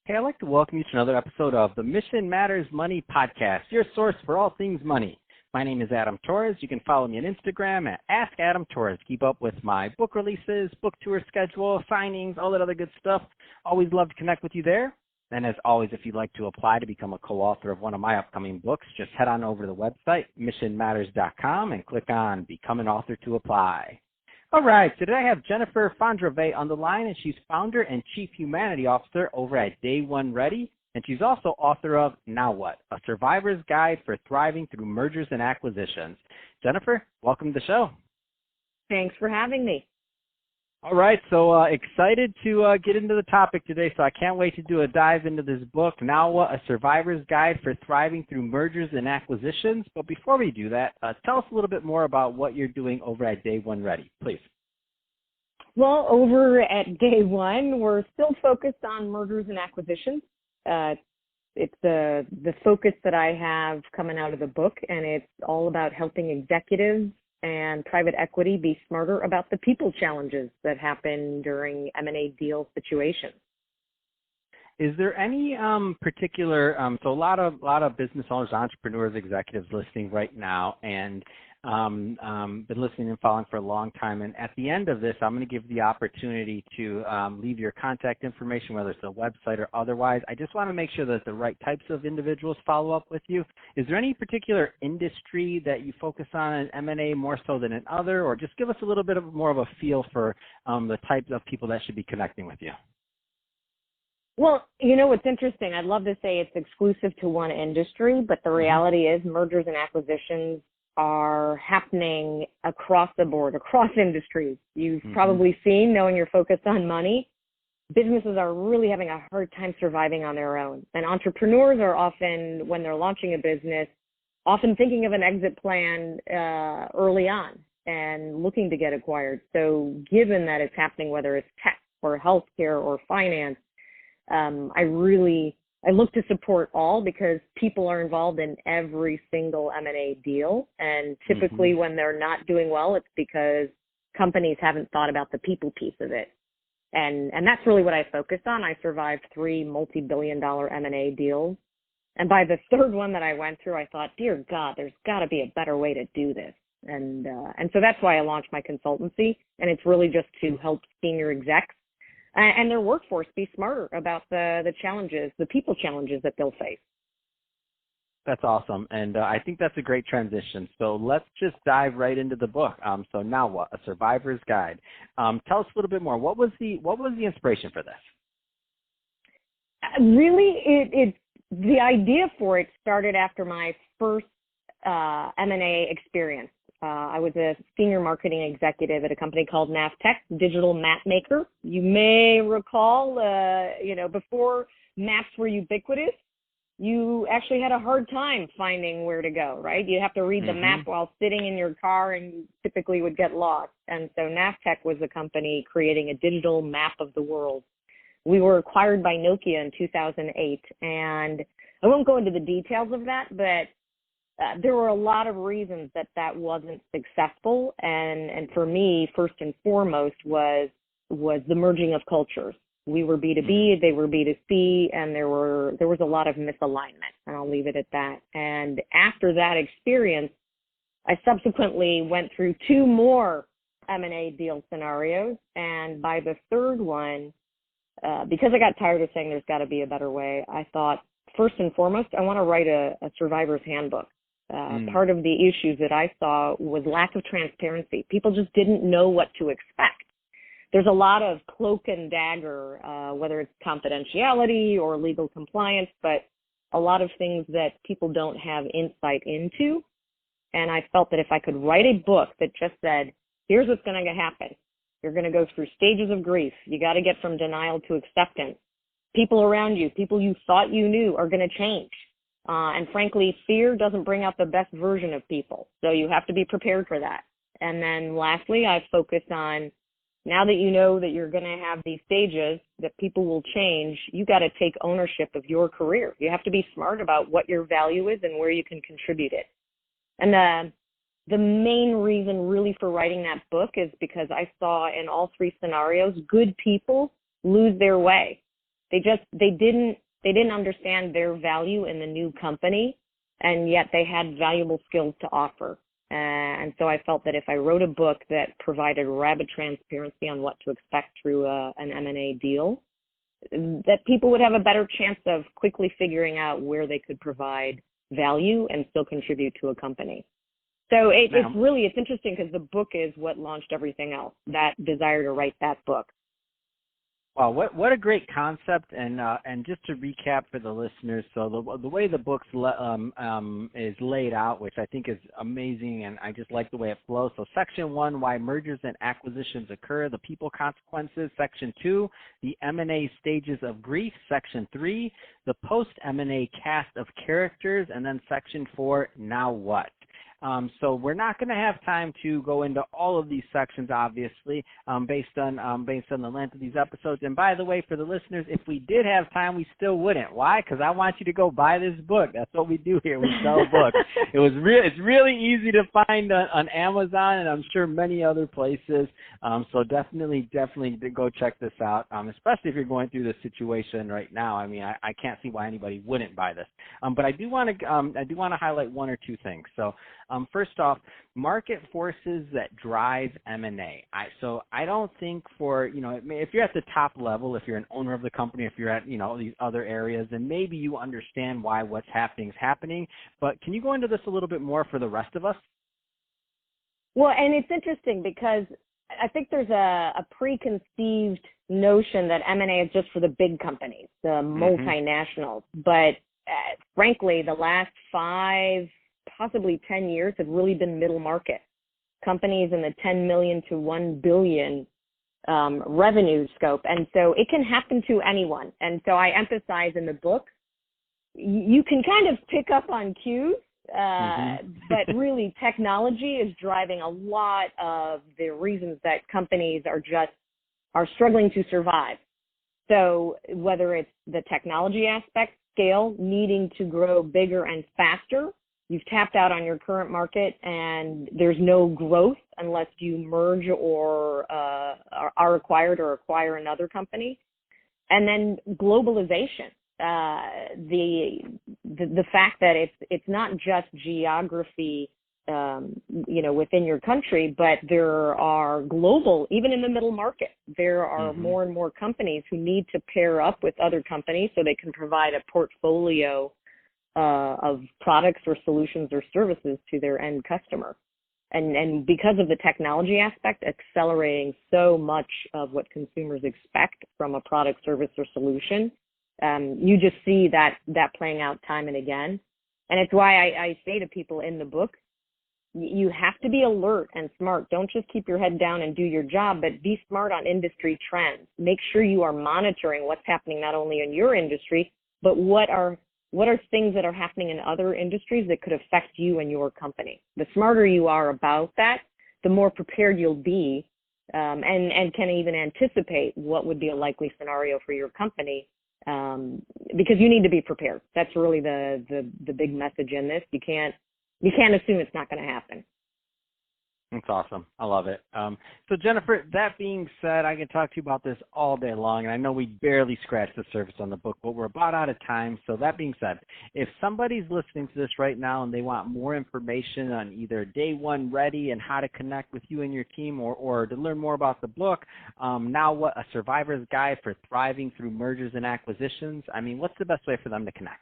Hey, I'd like to welcome you to another episode of the Mission Matters Money Podcast, your source for all things money. My name is Adam Torres. You can follow me on Instagram at AskAdamTorres. Keep up with my book releases, book tour schedule, signings, all that other good stuff. Always love to connect with you there. And as always, if you'd like to apply to become a co-author of one of my upcoming books, just head on over to the website, missionmatters.com, and click on Become an Author to apply. All right, today I have Jennifer Fondrevay on the line, and she's founder and chief humanity officer over at Day One Ready, and she's also author of Now What? A Survivor's Guide for Thriving Through Mergers and Acquisitions. Jennifer, welcome to the show. Thanks for having me. All right, so excited to get into the topic today, so I can't wait to do a dive into this book, Now What? A Survivor's Guide for Thriving Through Mergers and Acquisitions. But before we do that, tell us a little bit more about what you're doing over at Day One Ready, please. Well, over at Day One, we're still focused on mergers and acquisitions. It's the focus that I have coming out of the book, and it's all about helping executives and private equity be smarter about the people challenges that happen during M&A deal situations. Is there any particular, so a lot of business owners, entrepreneurs, executives listening right now, and been listening and following for a long time. And at the end of this, I'm going to give the opportunity to leave your contact information, whether it's a website or otherwise. I just want to make sure that the right types of individuals follow up with you. Is there any particular industry that you focus on in M&A more so than in other, or just give us a little bit of more of a feel for the types of people that should be connecting with you? Well, you know what's interesting? I'd love to say it's exclusive to one industry, but the reality is mergers and acquisitions are happening across the board, across industries. You've probably seen, knowing you're focused on money, businesses are really having a hard time surviving on their own. And entrepreneurs are often, when they're launching a business, often thinking of an exit plan early on and looking to get acquired. So given that it's happening, whether it's tech or healthcare or finance, I look to support all because people are involved in every single M&A deal. And typically when they're not doing well, it's because companies haven't thought about the people piece of it. And that's really what I focused on. I survived 3 multi-billion-dollar M&A deals. And by the third one that I went through, I thought, dear God, there's got to be a better way to do this. And so that's why I launched my consultancy. And it's really just to help senior execs and their workforce be smarter about the challenges, the people challenges that they'll face. That's awesome, and I think that's a great transition. So let's just dive right into the book. So Now What? A Survivor's Guide. Tell us a little bit more. What was the inspiration for this? Really, it's the idea for it started after my first M&A experience. I was a senior marketing executive at a company called Navtech, digital map maker. You may recall, before maps were ubiquitous, you actually had a hard time finding where to go, right? You have to read the map while sitting in your car and you typically would get lost. And so Navtech was a company creating a digital map of the world. We were acquired by Nokia in 2008. And I won't go into the details of that, but there were a lot of reasons that wasn't successful, and for me, first and foremost, was the merging of cultures. We were B2B, they were B2C, and there was a lot of misalignment, and I'll leave it at that. And after that experience, I subsequently went through 2 more M&A deal scenarios, and by the third one, because I got tired of saying there's got to be a better way, I thought, first and foremost, I want to write a survivor's handbook. Part of the issues that I saw was lack of transparency. People just didn't know what to expect. There's a lot of cloak and dagger, whether it's confidentiality or legal compliance, but a lot of things that people don't have insight into. And I felt that if I could write a book that just said, here's what's going to happen. You're going to go through stages of grief. You got to get from denial to acceptance. People around you, people you thought you knew, are going to change. And frankly, fear doesn't bring out the best version of people. So you have to be prepared for that. And then lastly, I've focused on, now that you know that you're going to have these stages, that people will change, you got to take ownership of your career. You have to be smart about what your value is and where you can contribute it. And the main reason really for writing that book is because I saw in all 3 scenarios, good people lose their way. They didn't understand their value in the new company, and yet they had valuable skills to offer. And so I felt that if I wrote a book that provided rapid transparency on what to expect through an M&A deal, that people would have a better chance of quickly figuring out where they could provide value and still contribute to a company. So it's interesting because the book is what launched everything else, that desire to write that book. Wow, what a great concept, and just to recap for the listeners, so the way the book is laid out, which I think is amazing, and I just like the way it flows. So Section 1, why mergers and acquisitions occur, the people consequences. Section 2, the M&A stages of grief. Section 3, the post-M&A cast of characters, and then Section 4, now what? So we're not going to have time to go into all of these sections, obviously, based on the length of these episodes. And by the way, for the listeners, if we did have time, we still wouldn't. Why? Because I want you to go buy this book. That's what we do here. We sell books. It's really easy to find on Amazon, and I'm sure many other places. So definitely go check this out. Especially if you're going through this situation right now. I mean, I can't see why anybody wouldn't buy this. But I do want to highlight one or two things. So. First off, market forces that drive M&A. So I don't think if you're at the top level, if you're an owner of the company, if you're at, these other areas, then maybe you understand why what's happening is happening. But can you go into this a little bit more for the rest of us? Well, and it's interesting because I think there's a preconceived notion that M&A is just for the big companies, the multinationals. But frankly, the last 5, possibly 10 years have really been middle market companies in the 10 million to 1 billion revenue scope. And so it can happen to anyone. And so I emphasize in the book, you can kind of pick up on cues, but really technology is driving a lot of the reasons that companies are struggling to survive. So whether it's the technology aspect, scale, needing to grow bigger and faster, you've tapped out on your current market, and there's no growth unless you merge or are acquired or acquire another company. And then globalization, the fact that it's not just geography, within your country, but there are global, even in the middle market, there are more and more companies who need to pair up with other companies so they can provide a portfolio of products or solutions or services to their end customer. And because of the technology aspect accelerating so much of what consumers expect from a product, service, or solution, you just see that playing out time and again. And it's why I say to people in the book, you have to be alert and smart. Don't just keep your head down and do your job, but be smart on industry trends. Make sure you are monitoring what's happening not only in your industry, but what are things that are happening in other industries that could affect you and your company. The smarter you are about that, the more prepared you'll be, and can even anticipate what would be a likely scenario for your company, because you need to be prepared. That's really the big message in this. You can't assume it's not going to happen. That's awesome. I love it. So Jennifer, that being said, I can talk to you about this all day long, and I know we barely scratched the surface on the book, but we're about out of time. So that being said, if somebody's listening to this right now and they want more information on either Day One Ready and how to connect with you and your team, or to learn more about the book, Now What, A Survivor's Guide for Thriving Through Mergers and Acquisitions, I mean, what's the best way for them to connect?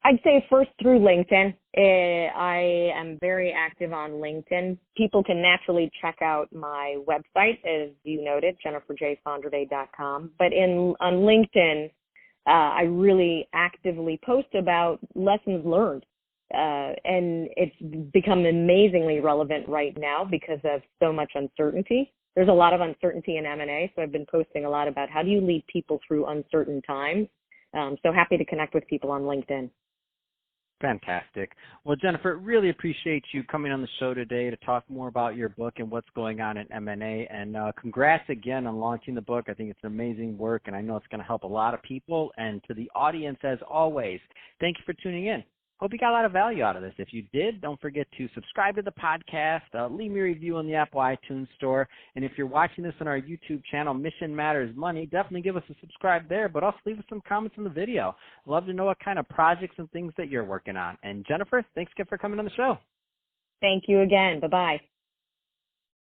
I'd say first through LinkedIn. I am very active on LinkedIn. People can naturally check out my website, as you noted, jenniferjfondrevay.com. But on LinkedIn, I really actively post about lessons learned. And it's become amazingly relevant right now because of so much uncertainty. There's a lot of uncertainty in M&A, so I've been posting a lot about how do you lead people through uncertain times. So happy to connect with people on LinkedIn. Fantastic. Well, Jennifer, really appreciate you coming on the show today to talk more about your book and what's going on in M&A. And congrats again on launching the book. I think it's an amazing work, and I know it's going to help a lot of people. And to the audience, as always, thank you for tuning in. Hope you got a lot of value out of this. If you did, don't forget to subscribe to the podcast, leave me a review on the Apple iTunes Store, and if you're watching this on our YouTube channel, Mission Matters Money, definitely give us a subscribe there, but also leave us some comments in the video. I'd love to know what kind of projects and things that you're working on. And Jennifer, thanks again for coming on the show. Thank you again. Bye-bye.